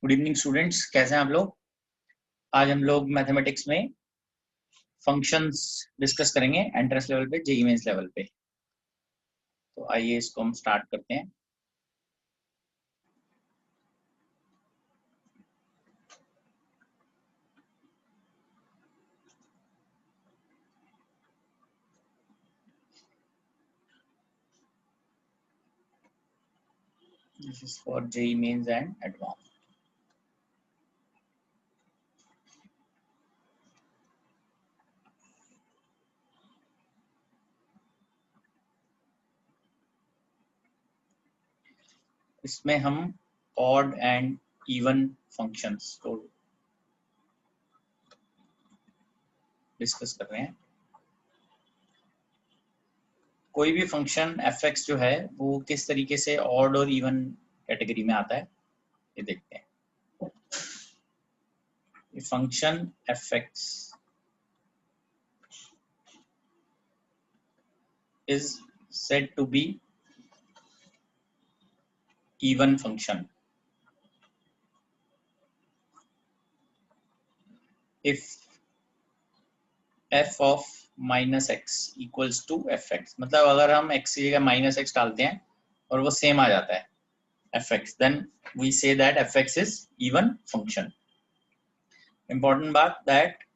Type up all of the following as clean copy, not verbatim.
Good evening students, कैसे हैं आप लोग। आज हम लोग मैथमेटिक्स में फंक्शंस डिस्कस करेंगे एंट्रेंस लेवल पे, जेईई मेंस लेवल पे। तो आइए इसको हम स्टार्ट करते हैं। This is for JEE Mains and Advance. इसमें हम ऑड एंड इवन फंक्शंस को डिस्कस कर रहे हैं। कोई भी फंक्शन एफ एक्स जो है वो किस तरीके से ऑड और इवन कैटेगरी में आता है ये देखते हैं। Function F x is said to be even function if f of minus x equals to fx। मतलब अगर हम x की जगह माइनस एक्स डालते हैं और वो सेम आ जाता है fx, then we say that fx is even function। important बात that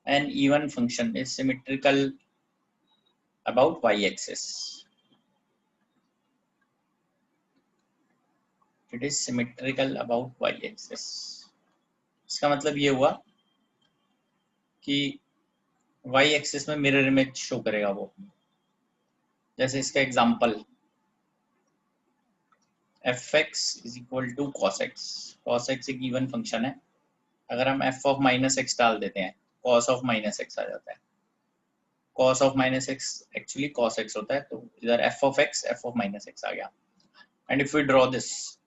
an even function is symmetrical about y-axis। it is symmetrical about y-axis। इसका मतलब ये हुआ कि y-axis में मिरर इमेज शो करेगा वो। जैसे इसका example fx is equal to cos x। cos x एक इवन फंक्शन है। अगर हम f of माइनस एक्स डाल देते हैं cos of माइनस एक्स आ जाता है। cos of minus x actually cos x होता है, तो इधर f of x f of minus x आ गया। And if we draw this,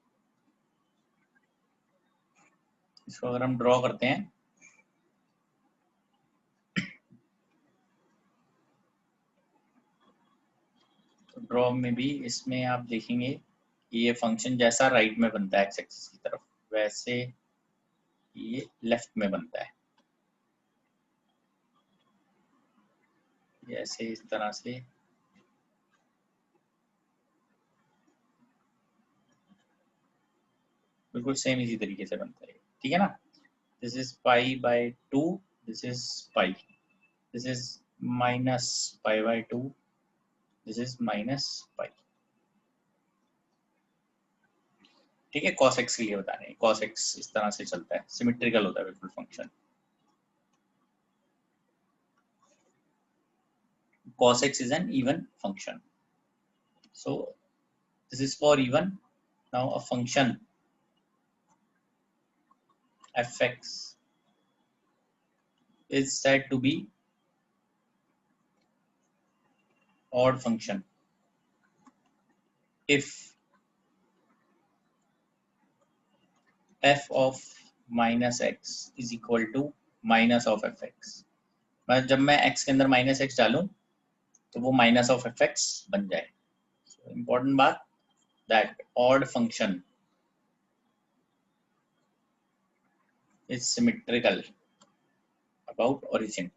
इसको अगर हम ड्रॉ करते हैं तो ड्रॉ में भी इसमें आप देखेंगे कि ये फंक्शन जैसा राइट में बनता है एक्स एक्सिस की तरफ, वैसे ये लेफ्ट में बनता है। जैसे इस तरह से बिल्कुल सेम इसी तरीके से बनता है, ठीक है ना। This is pi by 2, this is pi, this is minus pi by 2, this is minus pi. ठीक है, cos x के लिए बता रहे हैं। cos x इस तरह से चलता है, सिमेट्रिकल होता है बिल्कुल function. cos x is an even function, so this is for even। now a function fx is said to be odd function if f of minus x is equal to minus of fx। मतलब जब मैं x के अंदर minus x डालूं तो वो minus of fx बन जाए। इंपॉर्टेंट बात that odd function is symmetrical about origin।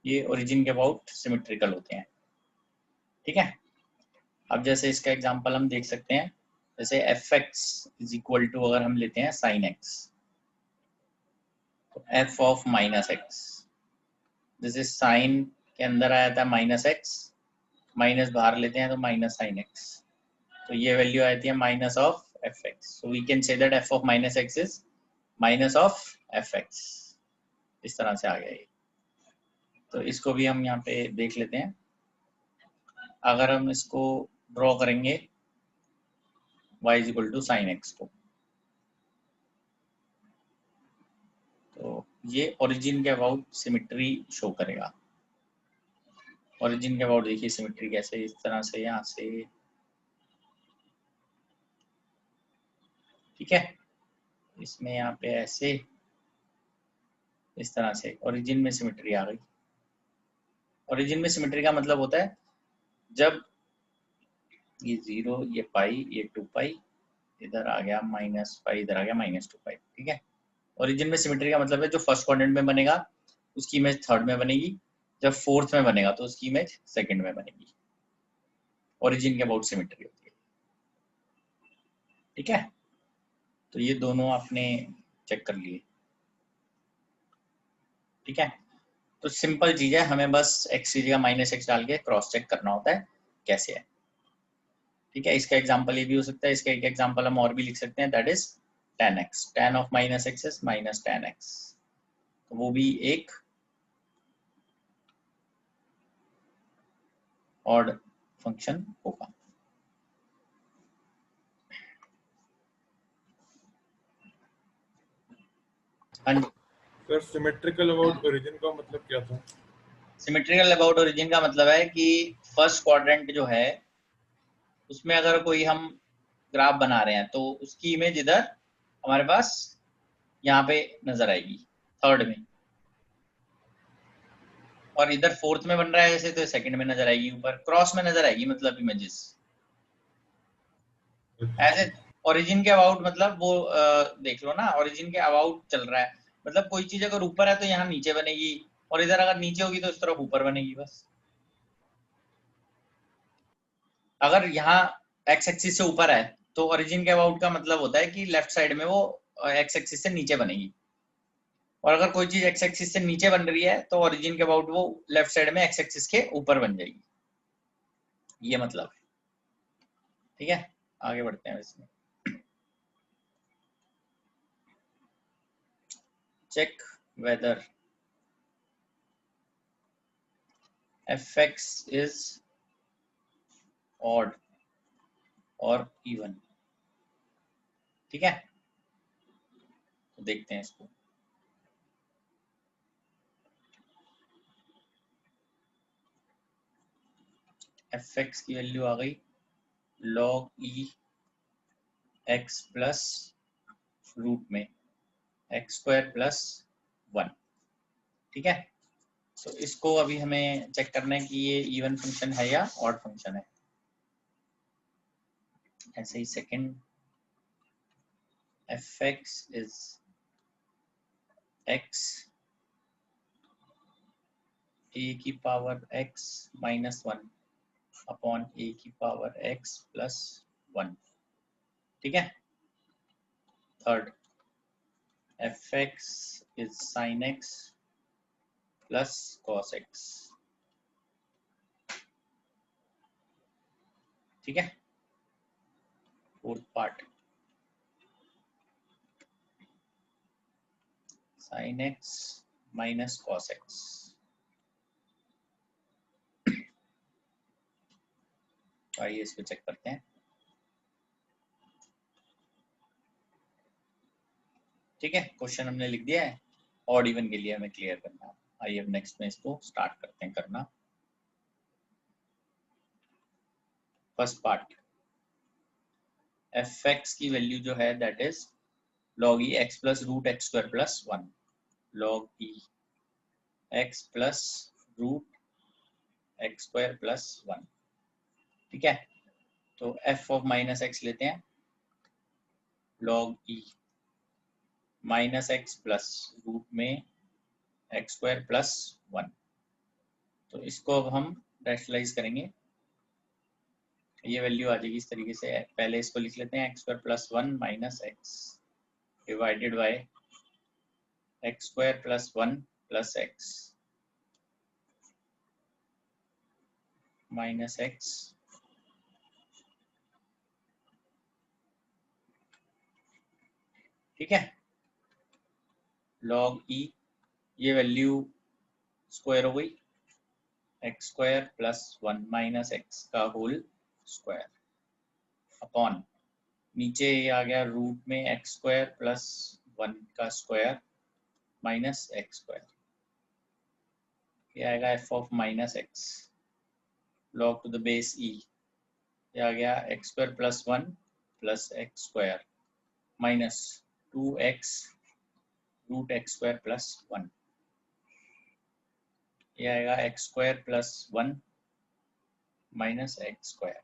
ये ओरिजिन के अबाउट सिमेट्रिकल होते हैं, ठीक है। अब जैसे इसका एग्जांपल हम देख सकते हैं, जैसे fx इज इक्वल टू अगर हम लेते हैं sin x, तो f ऑफ माइनस एक्स, जैसे साइन के अंदर आया था माइनस एक्स, माइनस बाहर लेते हैं तो माइनस साइन एक्स, तो ये वैल्यू आती है minus of F X. So we can say that f of minus x is minus of F X. इस तरह से आ गया ये। तो इसको भी हम यहाँ पे देख लेते हैं। अगर हम इसको ड्रॉ करेंगे y is equal to sine X को, तो ये ओरिजिन के अबाउट सिमेट्री शो करेगा। ओरिजिन के अबाउट देखिए सिमेट्री कैसे, इस तरह से यहाँ से, ठीक है। इसमें यहाँ पे ऐसे इस तरह से ओरिजिन में सिमेट्री आ गई। ओरिजिन में सिमेट्री का मतलब होता है जब ये 0, ये पाई, ये 2 पाई, इधर आ गया माइनस पाई, इधर आ गया माइनस 2 पाई। ठीक है, ओरिजिन में सिमेट्री का मतलब है जो फर्स्ट क्वाड्रेंट में बनेगा उसकी इमेज थर्ड में बनेगी, जब फोर्थ में बनेगा तो उसकी इमेज सेकंड में बनेगी। ओरिजिन के अबाउट सिमेट्री होती है। ठीक है, तो ये दोनों आपने चेक कर लिए। ठीक है, तो सिंपल चीज है, हमें बस x की जगह माइनस एक्स डाल के क्रॉस चेक करना होता है कैसे है। ठीक है, इसका एग्जांपल ये भी हो सकता है, इसका एक एग्जांपल हम और भी लिख सकते हैं, that is tan x, tan of minus x is minus tan x, तो वो भी एक ऑड फंक्शन होगा। सर सिमेट्रिकल अबाउट ओरिजिन का मतलब क्या था? सिमेट्रिकल अबाउट ओरिजिन का मतलब है कि फर्स्ट क्वाड्रेंट जो है उसमें अगर कोई हम ग्राफ बना रहे हैं तो उसकी इमेज इधर हमारे पास यहाँ पे नजर आएगी थर्ड में, और इधर फोर्थ में बन रहा है जैसे तो सेकंड में नजर आएगी, ऊपर क्रॉस में नजर आएगी, मतलब इमेजेस ऐसे। ओरिजिन के अबाउट मतलब वो देख लो ना, ओरिजिन के अबाउट चल रहा है, मतलब कोई चीज अगर ऊपर है तो यहाँ नीचे बनेगी, और इधर अगर नीचे होगी तो इस तरफ ऊपर बनेगी बस। अगर यहाँ एक्स एक्सिस से ऊपर है तो ओरिजिन के अबाउट का मतलब होता है कि लेफ्ट साइड में वो एक्स एक्सिस से नीचे बनेगी, और अगर कोई चीज एक्स एक्सिस से नीचे बन रही है तो ओरिजिन के अबाउट वो लेफ्ट साइड में एक्स एक्सिस के ऊपर बन जाएगी, ये मतलब है। ठीक है, आगे बढ़ते हैं इसमें। Check whether fx is odd और even। ठीक है, तो देखते हैं इसको। fx की वैल्यू आ गई log e x plus root में एक्स स्क्वायर प्लस 1। ठीक है, तो इसको अभी हमें चेक करना है कि ये इवन फंक्शन है या ऑड फंक्शन है। ऐसे ही second fx is x a की power x minus 1 upon a की पावर x प्लस 1। ठीक है, third fx is sin x plus cos x। ठीक है, fourth part sin x minus cos x। आइए इसको चेक करते हैं। ठीक है, क्वेश्चन हमने लिख दिया है, ऑड इवन के लिए हमें क्लियर करना है। आइए अब नेक्स्ट में इसको स्टार्ट करते हैं करना। फर्स्ट पार्ट fx की वैल्यू जो है that is log e x plus root X square plus 1, log e x plus root X square plus 1। ठीक है, तो f ऑफ माइनस एक्स लेते हैं, log e minus X plus root में X square plus 1। तो इसको अब हम रैशनलाइज करेंगे, ये वैल्यू आ जाएगी इस तरीके से। पहले इसको लिख लेते हैं x square plus 1 minus x divided by x square plus 1 plus x minus x. ठीक है, log e ये वैल्यू स्क्वायर हो गई, x square plus 1 minus x का होल स्क्वायर अपॉन नीचे ये आ गया रूट में एक्स स्क्वायर प्लस 1 का स्क्वायर माइनस एक्स स्क्वायर। ये आएगा F of minus X log to the base e, ये आ गया X square plus 1 plus X square minus 2x root X square plus 1। ये आएगा X square plus 1 minus X square.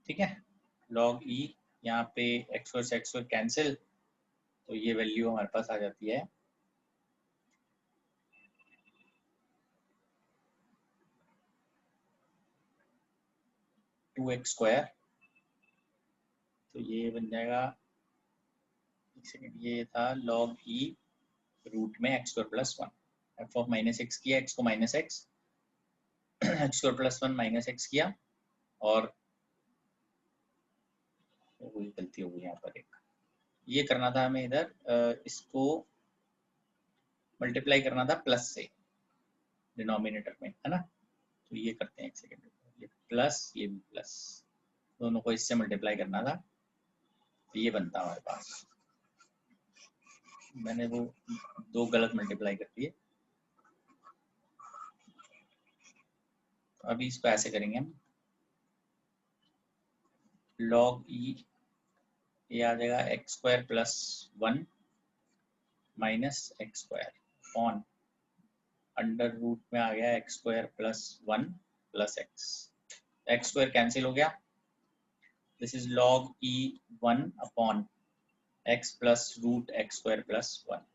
ठीक है, log e, यहाँ पे एक्स स्क्वायर कैंसिल, तो ये वैल्यू हमारे पास आ जाती है 2x स्क्वायर। तो ये बन जाएगा, एक सेकेंड, ये था log e रूट में X square plus 1, F of minus x किया, एक्स को minus x, X square plus 1 minus x किया, और वही गलती हो गई यहाँ पर, एक ये करना था हमें इधर, इसको मल्टीप्लाई करना था प्लस से डिनोमिनेटर में, है ना। तो ये करते हैं, एक सेकेंड, ये प्लस, ये भी प्लस, दोनों को इससे मल्टीप्लाई करना था, तो ये बनता हमारे पास। मैंने वो दो गलत मल्टीप्लाई कर दिए। अभी इसको ऐसे करेंगे हम, log e, ये आ जाएगा X square plus 1 minus X square on under root में आ गया X square plus 1 plus X, X square cancel हो गया, this is log e 1 upon X plus root X square plus 1।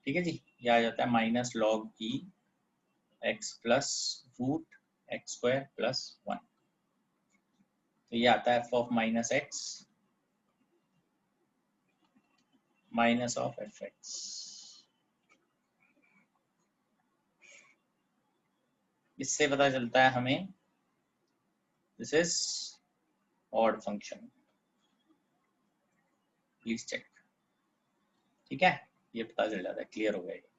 ठीक है जी, ये आ जाता है minus log e X plus root X square plus 1। तो ये आता है F of minus x minus of F x. इससे पता चलता है हमें this is odd function, please check. ठीक है, ये पता चल जाता है, क्लियर हो गया ये।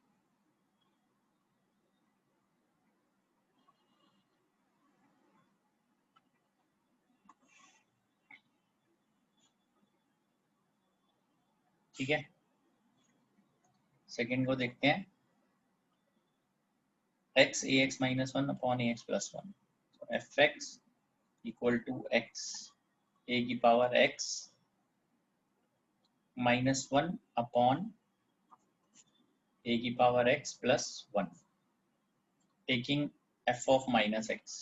ठीक है, सेकेंड को देखते हैं, x a x minus 1 upon a x plus 1, f x equal to x a की power x minus 1 upon a की power x plus 1, taking f of minus x,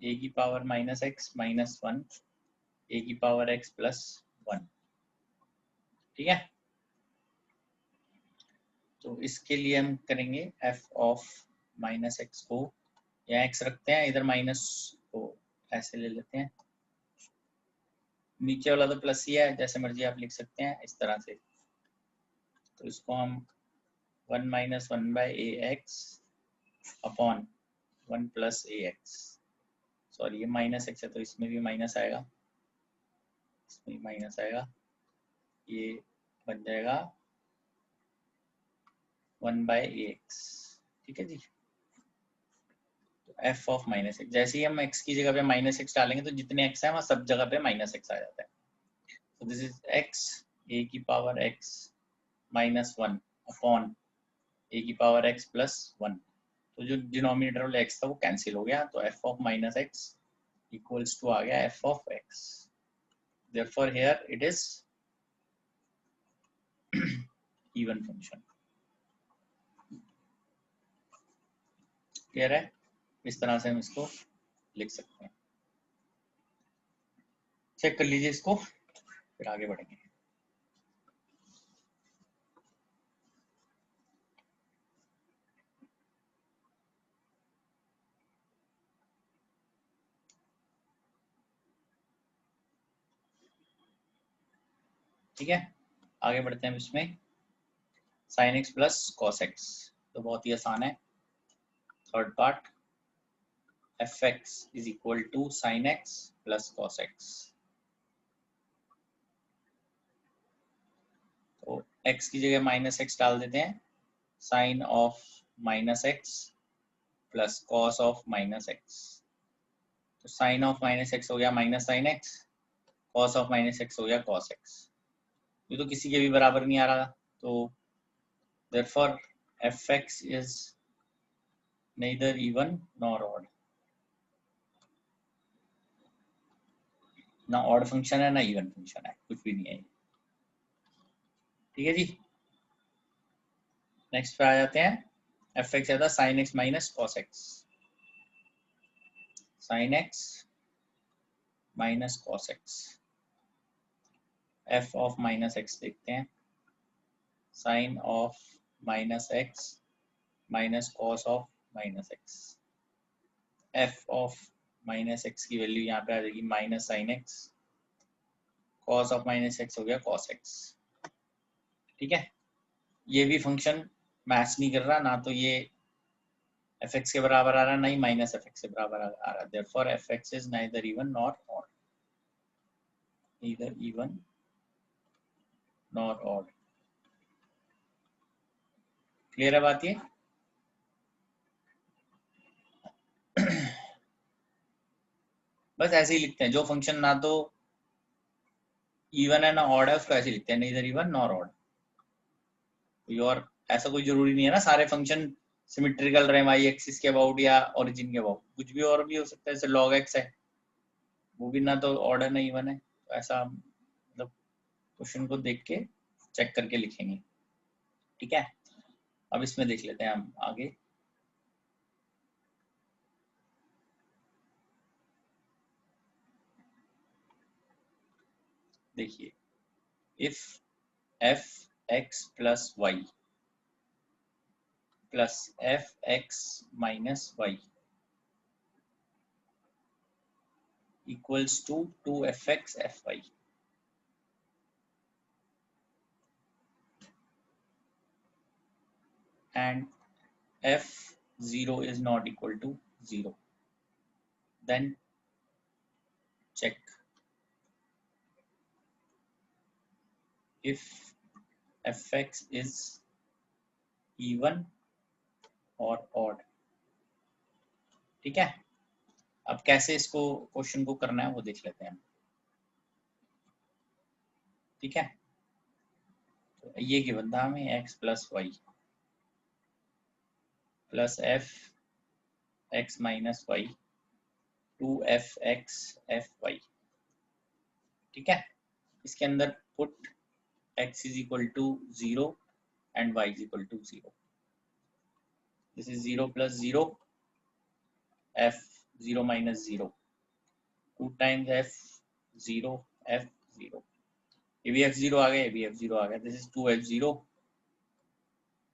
a की power minus x minus 1 a की power x plus 1। ठीक है, तो इसके लिए हम करेंगे एफ ऑफ माइनस एक्स को, यहाँ एक्स रखते हैं, इधर माइनस को ऐसे ले लेते हैं, नीचे वाला तो प्लस ही है, जैसे मर्जी आप लिख सकते हैं इस तरह से। तो इसको हम 1 minus 1 by A x upon 1 plus A x, sorry ये माइनस एक्स है तो इसमें भी माइनस आएगा, इसमें भी माइनस आएगा, ये बन जाएगा 1 बाई ए एक्स। ठीक है जी, एफ ऑफ माइनस एक्स, जैसे ही हम एक्स की जगह पे माइनस एक्स डालेंगे तो जितने एक्स है वहाँ सब जगह पे माइनस एक्स आ जाता है। तो दिस इज एक्स ए की power x minus 1 upon a की पावर एक्स प्लस 1। तो जो डिनोमिनेटर वाला एक्स था वो कैंसिल हो गया, तो f of minus x equals to आ गया f of x, therefore here it is even function. Clear है, इस तरह से हम इसको लिख सकते हैं। चेक कर लीजिए इसको, फिर आगे बढ़ेंगे। ठीक है, आगे बढ़ते हैं इसमें, sine X plus cos X, तो बहुत ही आसान है। Third part, F x is equal to sine X plus cos X. तो x की जगह माइनस एक्स डाल देते हैं, sine of minus X plus cos of minus X. तो साइन ऑफ माइनस एक्स हो गया minus sine X, cos of minus X हो गया कॉस एक्स। ये तो किसी के भी बराबर नहीं आ रहा, तो therefore F x is neither even nor odd। ना ऑड फंक्शन है ना इवन फंक्शन है, कुछ भी नहीं है। ठीक है जी। नेक्स्ट पे आ जाते हैं, एफ एक्स आता sine X minus cos X, sine X minus cos X, F of minus X देखते हैं, sine of minus x minus cos of minus X, F of minus X की वैल्यू यहाँ पे आ जाएगी minus sine X, cos of minus X हो गया cos x. ठीक है, ये भी फंक्शन मैच नहीं कर रहा, ना तो ये एफ एक्स के बराबर आ रहा है ना ही माइनस एफ एक्स के बराबर आ रहा है। Therefore F x is neither even nor odd, neither even nor odd. Clear है बात ये? बस ऐसे ही लिखते हैं, जो फंक्शन ना तो इवन है ना ऑड है उसको ऐसे लिखते हैं, नीदर इवन नॉर ऑड। और ऐसा कोई जरूरी नहीं है ना सारे फंक्शन सिमेट्रिकल रहे वाई एक्सिस के अबाउट या ओरिजिन के अबाउट, कुछ भी और भी हो सकता है। जैसे log x है, वो भी ना तो ऑड है ना इवन है, तो ऐसा मतलब क्वेश्चन को देख के चेक करके लिखेंगे। ठीक है, अब इसमें देख लेते हैं हम आगे। देखिए, if F x plus Y plus F x minus Y equals to 2fx fy, and f0 is not equal to 0, then check if fx is even or odd। ठीक है, अब कैसे इसको क्वेश्चन को करना है वो देख लेते हैं। ठीक है, तो ये गिवन था हमें x plus Y plus F x minus Y 2fx fy। ठीक है, इसके अंदर put x is equal to 0 and y is equal to 0। This is 0 plus 0, f0 minus 0, 2 times f0 f0, ये भी f0 आ गया, ये भी f0 आ गया। दिस इज 2f0,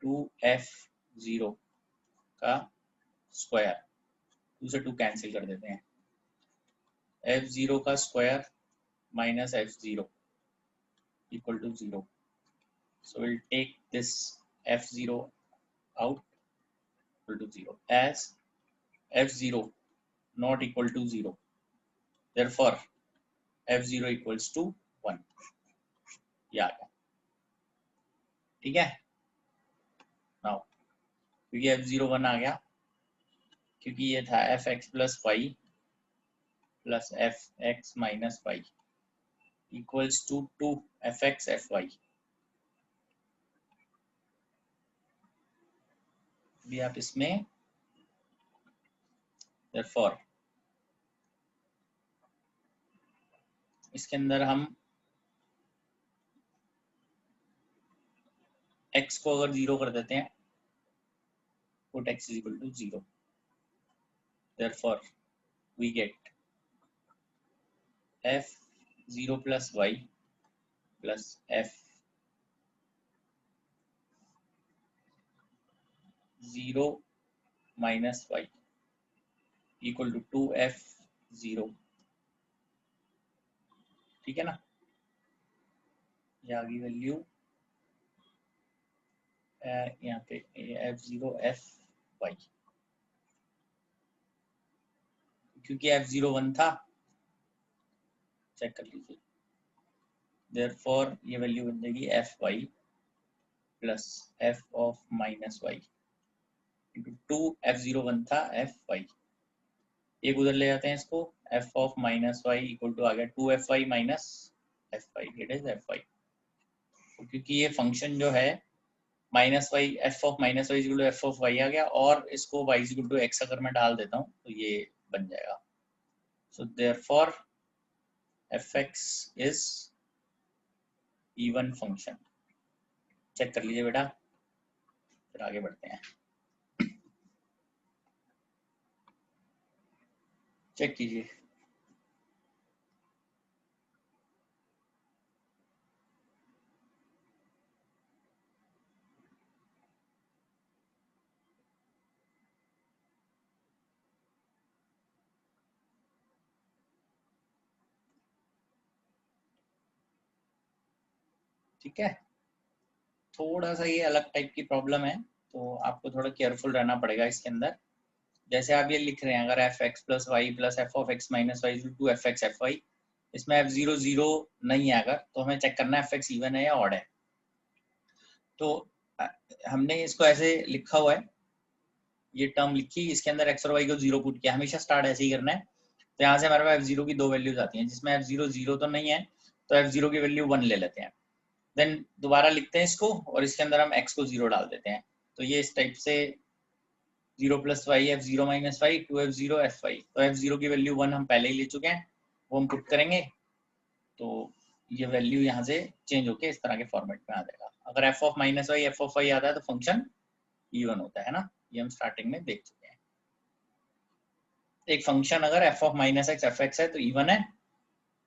2f0 का स्क्वायर, 2 से 2 कैंसिल कर देते हैं, f0 का square minus f0 equal to 0। So we'll take this f0 out equal to 0 as f0 not equal to 0, therefore f0 equals to 1। ये आ गया। ठीक है, नाउ क्योंकि f0 1 आ गया, क्योंकि ये था F x plus Y plus F x minus Y equals to 2fx fy। भी आप इसमें therefore इसके अंदर हम x को अगर 0 कर देते हैं, put x is equal to 0, therefore we get f0 plus y plus f0 minus y equal to 2f0। ठीक है ना, ये आ गई वैल्यू यहाँ पे f0 fy, क्योंकि f0 1 था, चेक कर लीजिए। देयरफॉर ये वैल्यू बन जाएगी fy plus f of minus Y into 2f0 1 था fy, एक उधर ले जाते हैं इसको, f of minus y equal to आ गया 2fy minus fy, it is fy। क्योंकि ये फंक्शन जो है minus y, f of minus y equal to f of y आ गया, और इसको वाई इक्वल टू एक्स अगर मैं डाल देता हूँ तो ये बन जाएगा। So therefore fx is even function. Check कर लीजिए बेटा, फिर आगे बढ़ते हैं। चेक कीजिए। ठीक है, थोड़ा सा ये अलग टाइप की प्रॉब्लम है, तो आपको थोड़ा केयरफुल रहना पड़ेगा इसके अंदर। जैसे आप ये लिख रहे हैं, अगर F x plus Y plus F of X minus Y two F X F Y, इसमें एफ जीरो जीरो नहीं है अगर, तो हमें चेक करना है एफ एक्स इवन है या ऑड है। तो हमने इसको ऐसे लिखा हुआ है, ये टर्म लिखी, इसके अंदर एक्स और वाई को जीरो पुट किया, हमेशा स्टार्ट ऐसे ही करना है। तो यहाँ से हमारे पास एफ जीरो की दो वैल्यूज आती हैं, जिसमें एफ जीरो जीरो तो नहीं है, तो एफ जीरो की वैल्यू 1 ले लेते हैं। देन दोबारा लिखते हैं इसको, और इसके अंदर हम एक्स को 0 डाल देते हैं। तो ये इस टाइप से 0 plus y f zero minus Y two f zero f y. तो एफ जीरो की वैल्यू 1 हम पहले ही ले चुके हैं, वो हम पुट करेंगे, तो ये वैल्यू यहाँ से चेंज होके इस तरह के फॉर्मेट में आ जाएगा। अगर f of minus y f of y आता है तो फंक्शन इवन होता है ना, ये हम स्टार्टिंग में देख चुके हैं। एक फंक्शन अगर f of minus X F x है तो इवन है,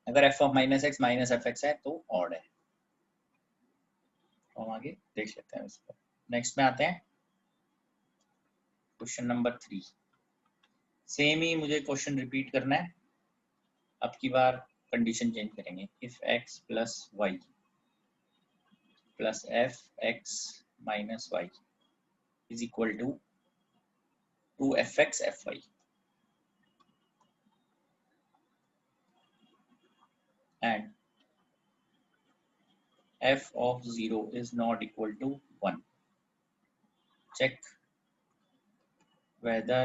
अगर f of minus x minus f x है तो ऑड है। तो हम आगे देख लेते हैं इसको। नेक्स्ट में आते हैं, क्वेश्चन नंबर 3। सेम ही मुझे क्वेश्चन रिपीट करना है, अब की बार कंडीशन चेंज करेंगे। If x plus Y plus F x minus y is equal to 2fx fy, and f of 0 is not equal to 1, check whether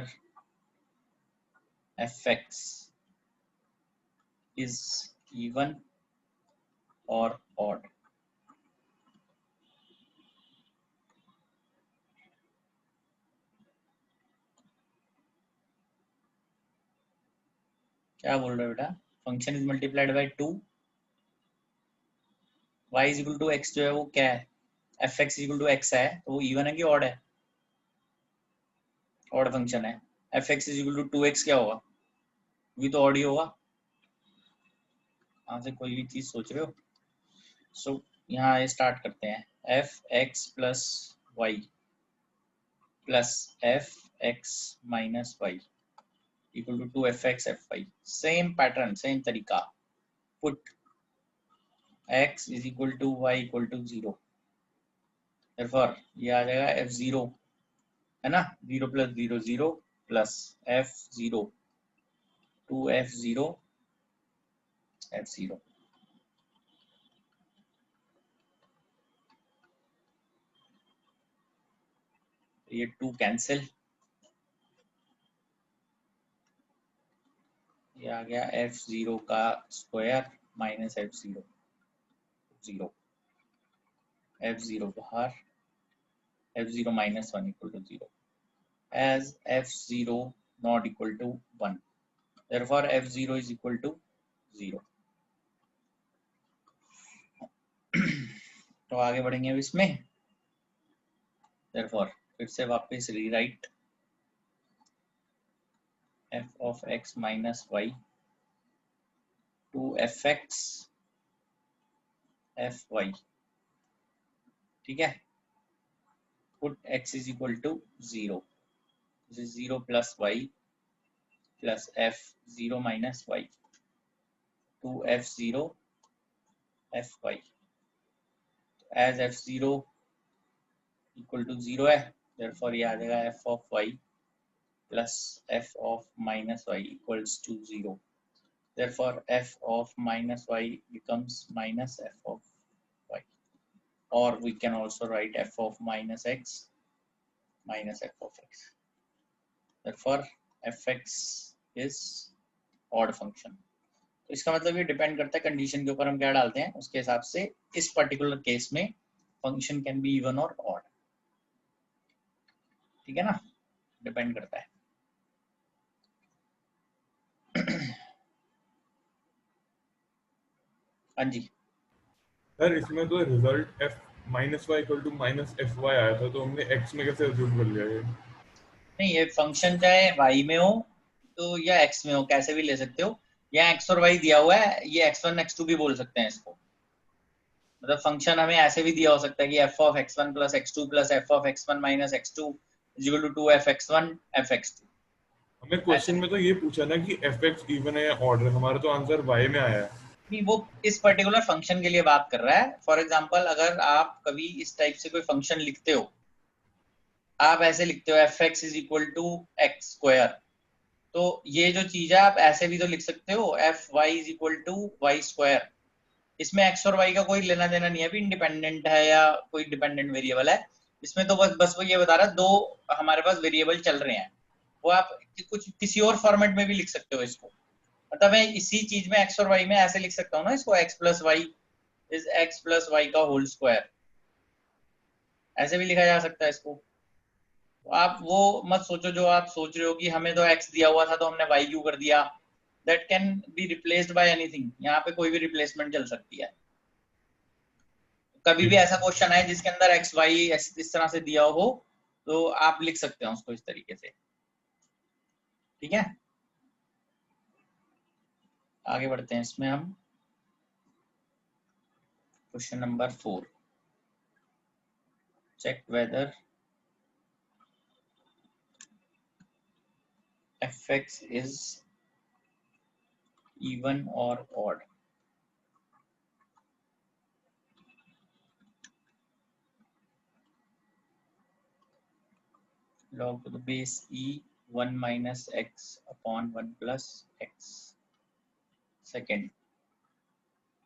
fx is even or odd। क्या बोल रहे हो बेटा? Function is multiplied by 2, y is equal to x जो है वो क्या है, f x equal to x है, तो वो इवन है कि ऑड है? ऑड फंक्शन है। F x is equal to 2x क्या होगा, भी तो ऑड ही होगा। यहाँ से कोई भी चीज सोच रहे हो? सो यहाँ स्टार्ट करते हैं, F x plus Y plus F x minus y equal to 2fx fy। Same pattern, same तरीका, put x is equal to y equal to 0, therefore ये आ जाएगा f0 है ना, 0 plus 0 0 plus f0 2f0 f0। ये 2 cancel, ये आ गया f0 का स्क्वायर माइनस f0 0, f0 बाहर, f0 minus 1 equal to 0, as f0 not equal to 1, therefore f0 is equal to 0। तो आगे बढ़ेंगे अब इसमें, therefore फिर से वापस rewrite f of x minus y to fx fy, ठीक है। put x is equal to 0, this is 0 plus y plus f0 minus y to f0 fy, as f0 equal to 0 है, therefore ये आ जाएगा f of y plus f of minus y equals to 0, therefore f of minus y becomes minus f of y, or we can also write f of minus x minus f of x, therefore fx is odd function। तो इसका मतलब ये depend करता है condition के ऊपर हम क्या डालते हैं, उसके हिसाब से इस पर्टिकुलर केस में फंक्शन कैन बी इवन और ऑड, ठीक है ना, डिपेंड करता है। हाँ जी, सर इसमें तो result f minus y equal to minus f y आया था, तो हमने x में कैसे अज्यूम कर लिया ये? नहीं ये फंक्शन चाहे y में हो तो या x में हो, कैसे भी ले सकते हो। यहाँ x और y दिया हुआ है, ये x1 x2 भी बोल सकते हैं इसको। मतलब फंक्शन हमें ऐसे भी दिया हो सकता है कि f of x1 plus x2 plus f of x1 minus x2 is equal to 2f(x1 f(x2)। हमें ऐसे क्वेश्चन में तो ये पूछा ना कि एफ एक्स इवन है या ऑड है, हमारा तो आंसर y में आया है। भी वो इस पर्टिकुलर फंक्शन के लिए बात कर रहा है। फॉर एग्जांपल अगर आप कभी इस टाइप से कोई फंक्शन लिखते हो, आप ऐसे लिखते हो f x is equal to x square, तो ये जो चीज है आप ऐसे भी तो लिख सकते हो f y is equal to y square. इसमें एक्स और वाई का कोई लेना देना नहीं है, भी इंडिपेंडेंट है या कोई डिपेंडेंट वेरिएबल है। इसमें तो बस वो ये बता रहा है दो हमारे पास वेरिएबल चल रहे हैं, वो आप कुछ किसी और फॉर्मेट में भी लिख सकते हो इसको। मतलब मैं इसी चीज में एक्स और वाई में ऐसे लिख सकता हूँ ना इसको, x plus y is x plus y का होल स्क्वायर, ऐसे भी लिखा जा सकता है इसको। तो आप वो मत सोचो जो आप सोच रहे हो कि हमें तो x दिया हुआ था तो हमने y क्यों कर दिया। That can be replaced by anything, यहाँ पे कोई भी रिप्लेसमेंट चल सकती है। कभी भी ऐसा क्वेश्चन है जिसके अंदर एक्स वाई इस तरह से दिया हो तो आप लिख सकते हो उसको इस तरीके से। ठीक है, आगे बढ़ते हैं इसमें हम। Question number 4, check whether fx is even or odd। log to the base e 1 minus x upon 1 plus x। Second,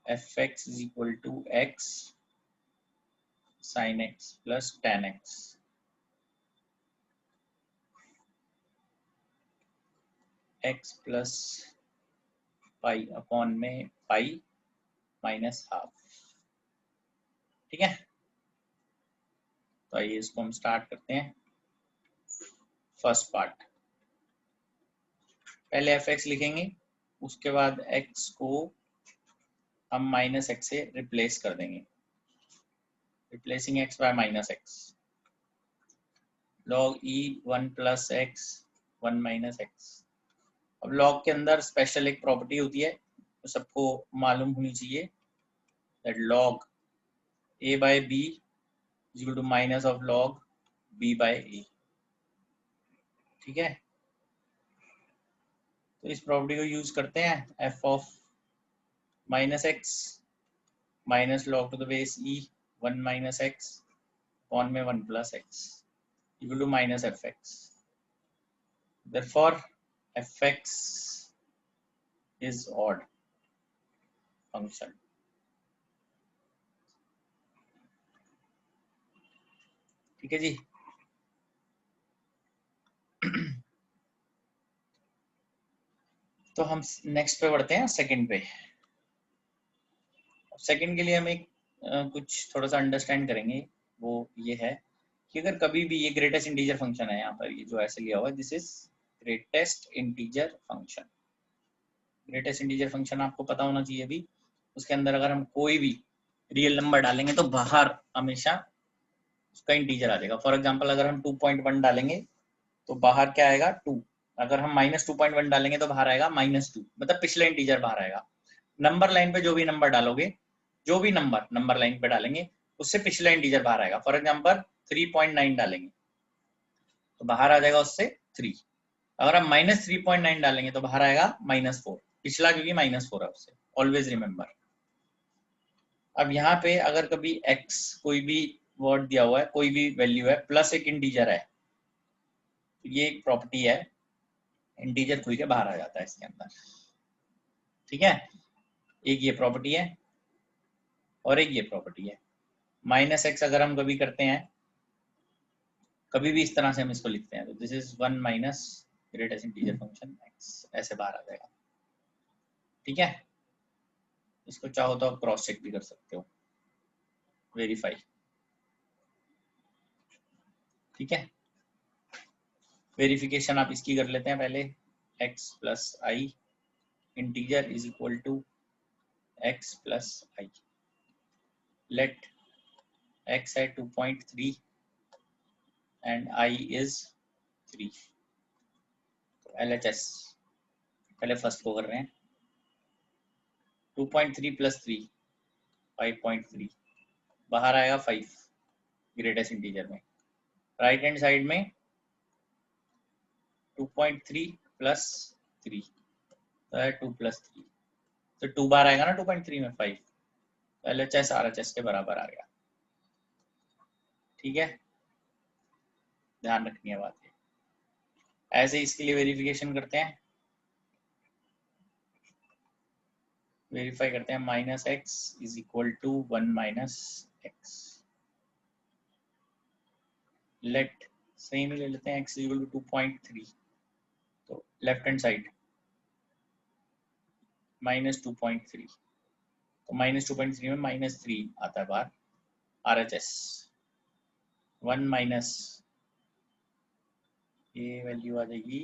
fx is equal to x sin x plus tan x। x plus pi upon में pi minus half. ठीक है, तो आइए इसको हम start करते हैं। First part, पहले fx लिखेंगे, उसके बाद x को हम माइनस x से रिप्लेस कर देंगे, replacing x by minus x। log e 1 plus x 1 minus x। अब log के अंदर स्पेशल एक प्रॉपर्टी होती है तो सबको मालूम होनी चाहिए, that log a by b is equal to minus of log b by a। ठीक है, तो इस प्रॉपर्टी को यूज करते हैं, f of minus x minus log to the base e 1 minus x upon में 1 plus x equal to minus f x. Therefore fx is odd function। ठीक है जी। तो हम नेक्स्ट पे बढ़ते हैं, सेकंड पे। सेकंड के लिए हम एक कुछ थोड़ा सा अंडरस्टैंड करेंगे, वो ये है कि अगर कभी भी ये ग्रेटेस्ट इंटीजर फंक्शन है, यहाँ पर ये जो ऐसे लिया हुआ है, this is greatest integer function. Greatest integer function आपको पता होना चाहिए भी, उसके अंदर अगर हम कोई भी रियल नंबर डालेंगे तो बाहर हमेशा उसका इंटीजर आ जाएगा। फॉर एग्जांपल अगर हम 2.1 डालेंगे तो बाहर क्या आएगा 2। अगर हम माइनस 2.1 डालेंगे तो बाहर आएगा -2, मतलब पिछला इंटीजर बाहर आएगा। नंबर लाइन पे जो भी नंबर डालोगे, जो भी नंबर लाइन पे डालेंगे उससे पिछला इंटीजर बाहर आएगा। फॉर एग्जांपल 3.9 डालेंगे तो बाहर आ जाएगा उससे 3। अगर हम -3.9 डालेंगे तो बाहर आएगा -4, पिछला क्योंकि -4 है उससे। Always remember. अब यहाँ पे अगर कभी x कोई भी वर्ड दिया हुआ है, कोई भी वैल्यू है प्लस एक इंटीजर है, तो ये एक प्रॉपर्टी है, इंटीजर खुल के बाहर आ जाता है इसके अंदर। ठीक है, एक ये प्रॉपर्टी है और एक ये प्रॉपर्टी है। -x अगर हम कभी करते हैं, कभी भी इस तरह से हम इसको लिखते हैं, तो this is 1 minus greatest integer function x, ऐसे बाहर आ जाएगा। ठीक है, इसको चाहो तो आप क्रॉस चेक भी कर सकते हो, वेरीफाई। ठीक है, वेरिफिकेशन आप इसकी कर लेते हैं पहले, x plus i integer is equal to x plus I. Let x है 2.3 and I is 3. तो LHS पहले फर्स्ट को कर रहे हैं. 2.3 plus 3 5.3, बाहर आएगा 5 ग्रेटेस्ट इंटीजर में. राइट हैंड साइड में 2.3 plus 3 तो है 2 plus 3, तो 2 बार आएगा ना 2.3 में 5, तो LHS RHS के बराबर आ गया. ठीक है, ध्यान रखनी है बात है. ऐसे इसके लिए वेरिफिकेशन करते हैं, वेरीफाई करते हैं. Minus x is equal to 1 minus x. Let same ही ले लेते हैं, x इज इक्वल टू 2.3. तो लेफ्ट हैंड साइड माइनस 2.3, तो माइनस 2.3 में माइनस 3 आता है बाहर. RHS 1 माइनस, ये वैल्यू आ जाएगी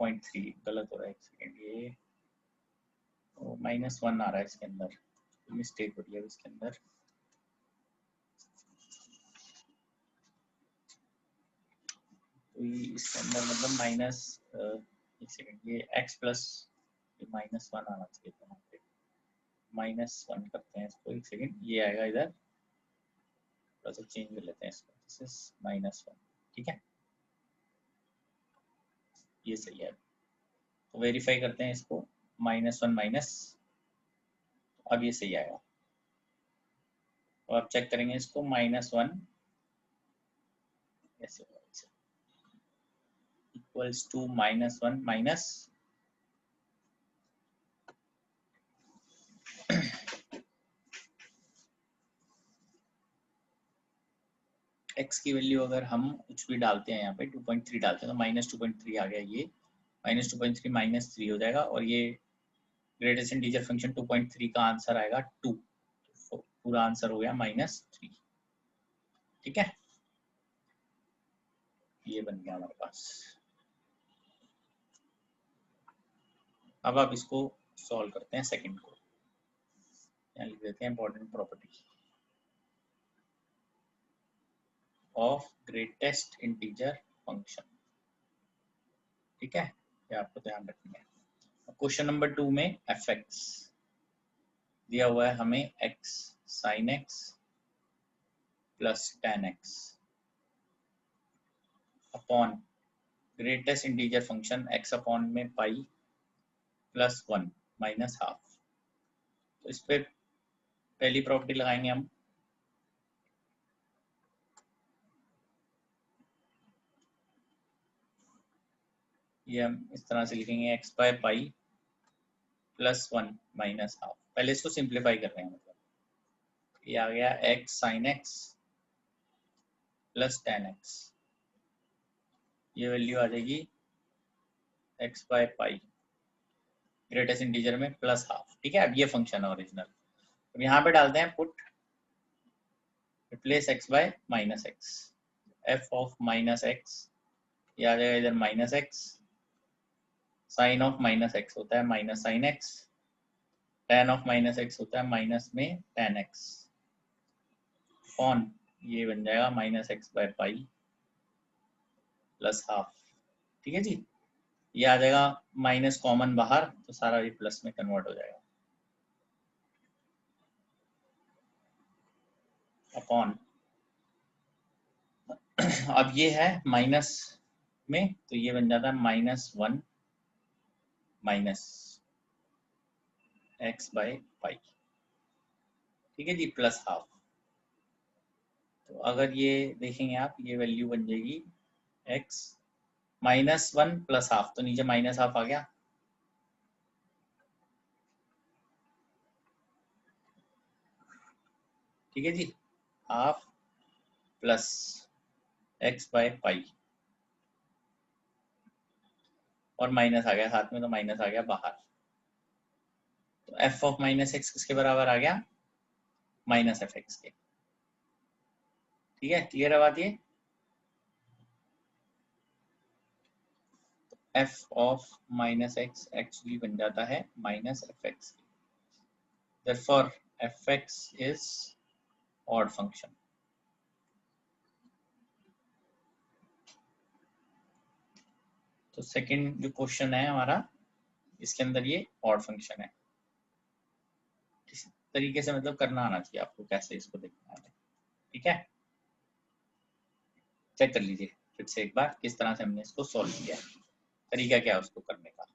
2.3. गलत हो रहा है, एक सेकेंड, ये -1 आ रहा है इसके अंदर, मिस्टेक हो रही है इसके अंदर. तो इसके अंदर मतलब माइनस, एक सेकेंड, ये x प्लस -1 आना चाहिए था यहाँ पे. -1 करते हैं इसको, एक सेकेंड, ये आएगा इधर, थोड़ा सा चेंज कर लेते हैं इसको. This is -1. ठीक है, ये सही है. तो वेरीफाई करते हैं इसको, -1 माइनस, अब ये सही आएगा. तो अब चेक करेंगे इसको, -1 ऐसे इक्वल्स टू -1 माइनस x की वैल्यू अगर हम कुछ भी डालते हैं यहाँ पे 2.3 डालते हैं तो -2.3 आ गया. ये -2.3 -3 हो जाएगा, और ये ग्रेटेस्ट इंटीजर फंक्शन 2.3 का आंसर आएगा 2. तो पूरा आंसर हो गया -3. ठीक है, ये बन गया हमारे पास. अब आप इसको सॉल्व करते हैं सेकंड को. यहाँ लिख देते हैं important property of greatest integer function. ठीक है, ये आपको ध्यान रखना है. क्वेश्चन नंबर 2 में fx दिया हुआ है हमें, x sin x plus tan x upon greatest integer function x upon में पाई प्लस 1 माइनस हाफ. तो इस पे पहली प्रॉपर्टी लगाएंगे हम. ये हम इस तरह से लिखेंगे, x by pi plus 1 minus half. पहले इसको सिंप्लीफाई कर रहे हैं, मतलब ये आ गया x sin x plus tan x. ये वैल्यू आ जाएगी x by pi greatest integer में प्लस हाफ. ठीक है, अब ये फंक्शन है ओरिजिनल. अब यहाँ पे डालते हैं put, replace x by minus x. f of minus x, ये आ जाएगा इधर minus x. Sine of minus x होता है minus sine x. tan of minus x होता है माइनस में tan x. ऑन ये बन जाएगा minus x by pi plus half. ठीक है जी, ये आ जाएगा माइनस कॉमन बाहर, तो सारा ये प्लस में कन्वर्ट हो जाएगा. अपॉन, अब ये है माइनस में, तो ये बन जाता है -1 माइनस एक्स बाय पाई. ठीक है जी, प्लस हाफ. तो अगर ये देखेंगे आप, ये वैल्यू बन जाएगी x -1 प्लस हाफ, तो नीचे माइनस हाफ आ गया. ठीक है जी, half plus x by pi, और माइनस आ गया साथ में, तो माइनस आ गया बाहर. तो f ऑफ माइनस एक्स किसके बराबर आ गया, माइनस एफ एक्स के. ठीक है, क्लियर है बात ये. f of minus x actually बन जाता है minus f x. therefore fx is odd function. तो सेकंड जो क्वेश्चन है हमारा, इसके अंदर ये ऑड फंक्शन है। इस तरीके से मतलब करना आना चाहिए आपको, कैसे इसको देखना है। ठीक है, चेक कर लीजिए फिर से एक बार किस तरह से हमने इसको सॉल्व किया है, तरीका क्या है उसको करने का।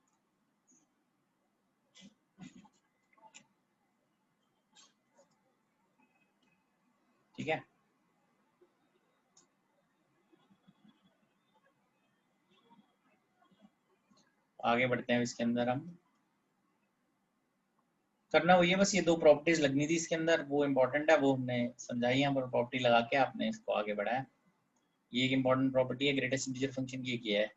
ठीक है, आगे बढ़ते हैं। इसके अंदर हम करना वही है, बस ये दो प्रॉपर्टीज लगनी थी इसके अंदर, वो इम्पोर्टेंट है, वो हमने समझाई यहाँ पर प्रॉपर्टी लगा के आपने इसको आगे बढ़ाया। ये एक इंपॉर्टेंट प्रॉपर्टी है ग्रेटेस्ट इंटीजर फंक्शन की, किया है।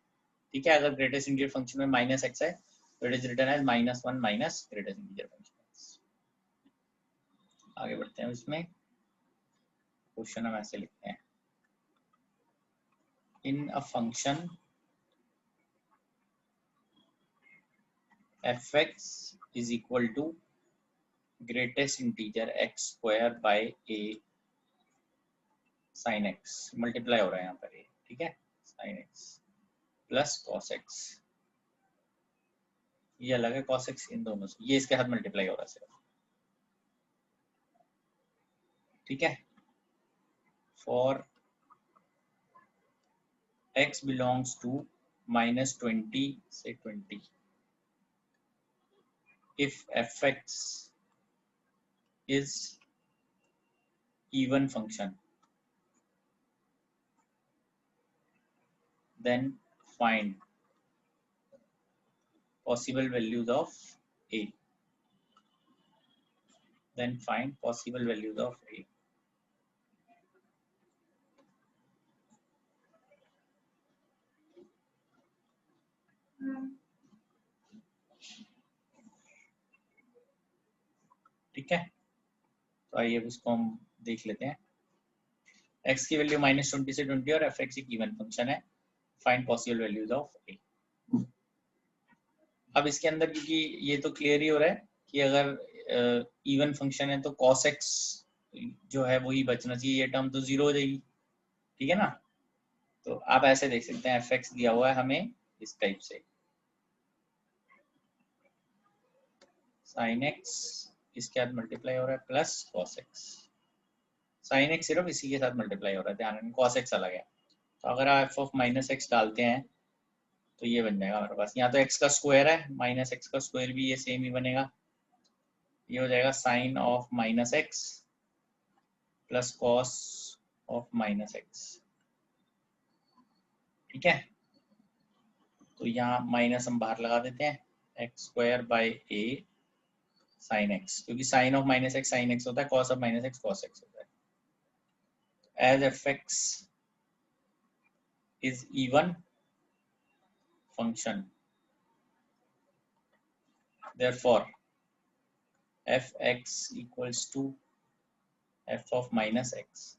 ठीक है, अगर ग्रेटेस्ट इंटीजर फंक्शन में माइनस एक्स है तो it is written as -1 minus greatest integer function. आगे बढ़ते हैं। इसमें क्वेश्चन हम ऐसे लिखते हैं, in a function fx is equal to greatest integer x square by a sin x, multiply हो रहा है यहाँ पर ये। ठीक है, sin x plus cos x, ये अलग है cos x इन दोनों से, ये इसके साथ मल्टीप्लाई हो रहा है सिर्फ। ठीक है, फॉर x belongs to -20 से 20, if fx is even function then find possible values of a, then find possible values of a। ठीक है, तो आइए अब इसको हम देख लेते हैं। x की वैल्यू -20 से 20 और fx एक इवन फंक्शन है, find possible values of a। अब इसके अंदर क्योंकि ये तो क्लियर ही हो रहा है कि अगर इवन फंक्शन है तो cos x जो है वही बचना चाहिए, ये टर्म तो 0 हो जाएगी। ठीक है ना, तो आप ऐसे देख सकते हैं fx दिया हुआ है हमें इस टाइप से, sin x इसके साथ मल्टीप्लाई हो रहा है plus cos x, sin x सिर्फ इसी के साथ मल्टीप्लाई हो रहा है, ध्यान रखना cos x अलग है। तो अगर आप f ऑफ -x डालते हैं तो ये बन जाएगा हमारे पास, यहाँ तो x का स्क्वायर है, -x का स्क्वायर भी ये सेम ही बनेगा, ये हो जाएगा sin of -x plus cos of -x। ठीक है, तो यहाँ माइनस हम बाहर लगा देते हैं, x square by a sine x, क्योंकि sine of -x sine x होता है, cos of -x cos x होता है। As fx is even function therefore fx equals to f of -x,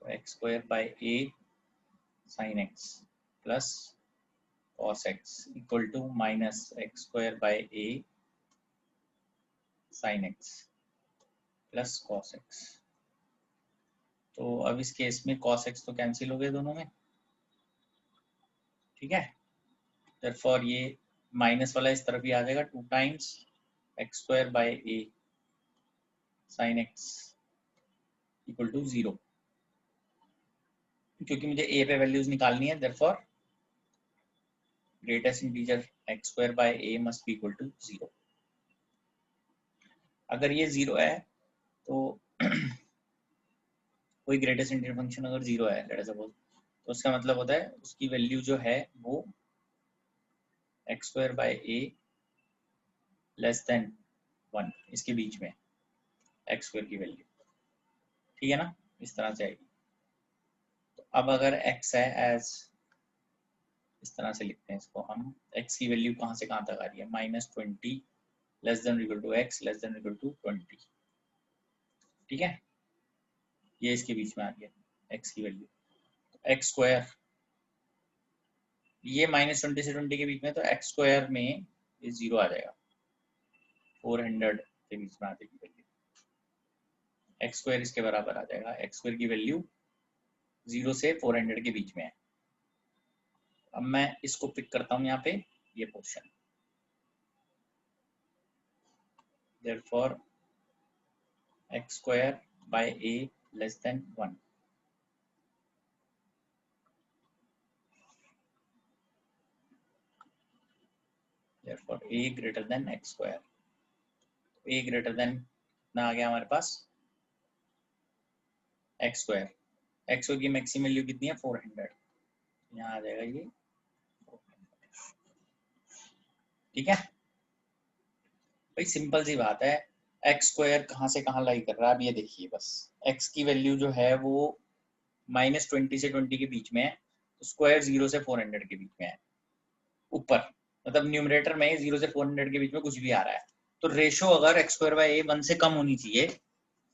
तो x square by a sin x plus cos x equal to minus x square by a sin x plus cos x। तो अब इस case में cos x तो cancel हो गए दोनों में। ठीक है, therefore ये माइनस वाला इस तरफ ही आ जाएगा, 2 times x square by a sin x equal to 0, क्योंकि मुझे a पे वैल्यूज निकालनी है, therefore greatest integer x square by a must be equal to 0। अगर ये 0 है तो कोई ग्रेटेस्ट इंटीजर फंक्शन अगर 0 है लेट अस सपोज, तो उसका मतलब होता है उसकी वैल्यू जो है वो x square by a less than 1, इसके बीच में x स्क्वायर की वैल्यू। ठीक है ना, इस तरह से आएगी। तो अब अगर x है एज, इस तरह से लिखते हैं इसको हम, x की वैल्यू कहाँ से कहाँ तक आ रही है, -20 less than equal to x less than equal to 20। ठीक है, ये इसके बीच में आ गया x की वैल्यू, x स्क्वायर, ये -20 से 20 के बीच में, तो x स्क्वायर में ये 0 आ जाएगा। 400 के बीच में आ जाएगी वैल्यू। एक्स स्क्वायर इसके बराबर आ जाएगा, एक्स स्क्वायर की वैल्यू 0 से 400 के बीच में है। अब मैं इसको पिक करता हूं यहाँ पे, ये portion, therefore x square by a less than 1। therefore a greater than x square, a greater than कितना आ गया हमारे पास, x square, x square की मैक्सिमम वैल्यू कितनी है 400, यहाँ आ जाएगा ये 400। ठीक है भाई, सिंपल सी बात है। एक्स स्क्वायर कहाँ से कहाँ लाई कर रहा है, अब ये देखिए बस, एक्स की वैल्यू जो है वो -20 से 20 के बीच में है, तो स्क्वायर 0 से 400 के बीच में है ऊपर, मतलब न्यूमरेटर में 0 से 400 के बीच में कुछ भी आ रहा है। तो रेशो अगर एक्स स्क्वायर बाय ए 1 से कम होनी चाहिए,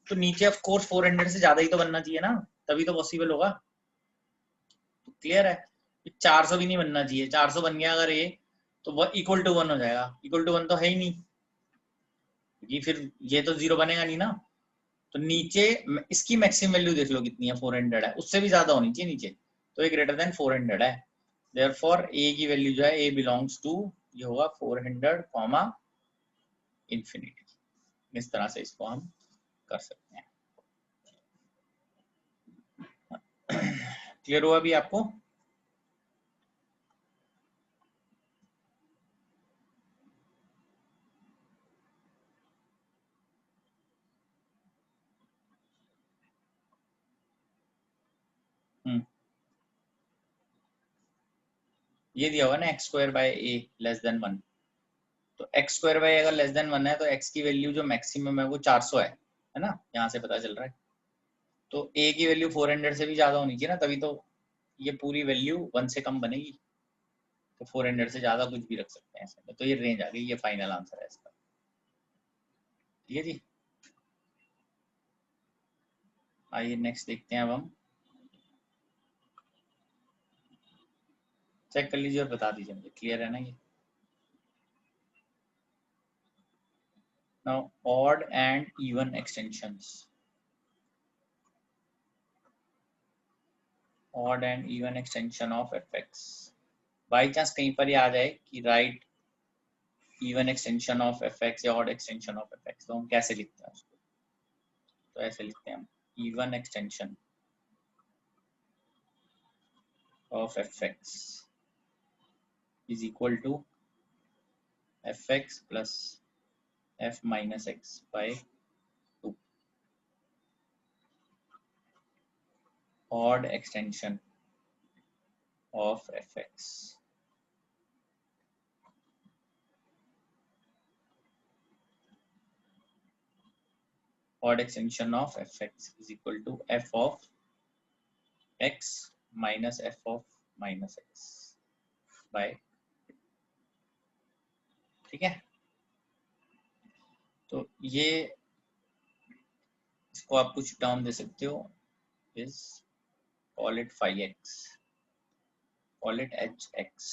तो नीचे ऑफ कोर्स 400 से ज्यादा ही तो बनना चाहिए ना, तभी तो पॉसिबल होगा। तो क्लियर है, 400 भी नहीं बनना चाहिए, 400 बन गया अगर ए तो वह इक्वल टू 1 हो जाएगा, इक्वल टू 1 तो है ही नहीं, ये फिर ये तो 0 बनेगा नहीं ना। तो नीचे इसकी मैक्सिमम वैल्यू देख लो कितनी है, 400 है, उससे भी ज्यादा होनी चाहिए नीचे, तो ये ग्रेटर देन 400 है। देयरफॉर ए की वैल्यू जो है, ए बिलोंग्स टू, ये होगा 400 कॉमा इंफिनिटी। इस तरह से इसको हम कर सकते हैं। क्लियर हुआ अभी आपको? ये दिया हुआ ना x square by A less than 1, तो एक्स स्क्वायर बाय अगर लेस देन 1 है तो एक्स की वैल्यू जो मैक्सिमम है वो 400 है ना, यहाँ से पता चल रहा है। तो ए की वैल्यू 400 से भी ज्यादा होनी चाहिए ना, तभी तो ये पूरी वैल्यू 1 से कम बनेगी। तो 400 से ज्यादा कुछ भी रख सकते हैं इसमें, तो ये रेंज आ गई, ये फाइनल आंसर है इसका। ठीक है जी, आइए नेक्स्ट देखते हैं अब हम। चेक कर लीजिए और बता दीजिए मुझे, क्लियर है ना ये? Now odd and even extensions, odd and even extension of fx। By chance कहीं पर ये आ जाए कि right even extension of fx या ऑड एक्सटेंशन ऑफ fx, तो हम कैसे लिखते हैं उसको? तो ऐसे लिखते हैं हम, even extension of fx is equal to fx plus f minus x by 2, odd extension of fx, odd extension of fx is equal to f of x minus f of minus x by, ठीक है। तो ये इसको आप कुछ term दे सकते हो, इस call it phi x, call it hx,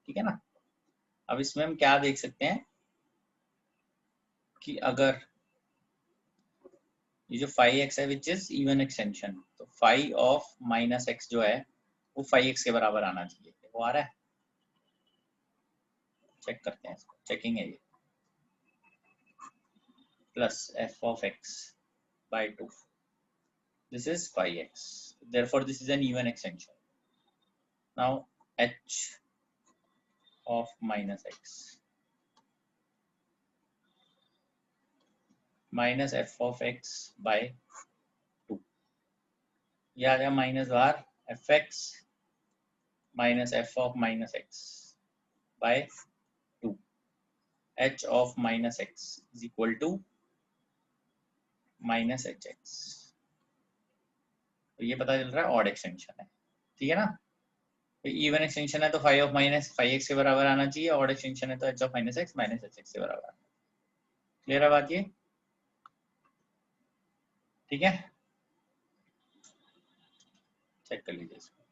ठीक है ना। अब इसमें हम क्या देख सकते हैं कि अगर ये जो phi x है विच इज इवन एक्सटेंशन, तो phi ऑफ माइनस x जो है वो phi x के बराबर आना चाहिए, वो आ रहा है? चेक करते हैं इसको, चेकिंग है ये, plus f of x by 2, this is phi x, therefore this is an even extension. Now h of minus x minus f of x by 2, ये आ गया minus bar fx minus f of minus x by 2, h of minus x is equal to minus hx। तो ये पता चल रहा है odd extension है, ठीक है ना। तो इवन एक्सटेंशन है तो phi of minus phi x के बराबर आना चाहिए, ऑड एक्सटेंशन है तो एच ऑफ माइनस एक्स के बराबर। क्लियर है बात ये? ठीक है, चेक कर लीजिए इसको।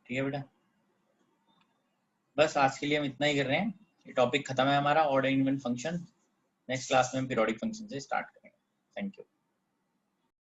ठीक है बेटा, बस आज के लिए हम इतना ही कर रहे हैं। ये टॉपिक खत्म है हमारा odd even function. Next class में हम पीरियोडिक फंक्शन से स्टार्ट करेंगे। Thank you.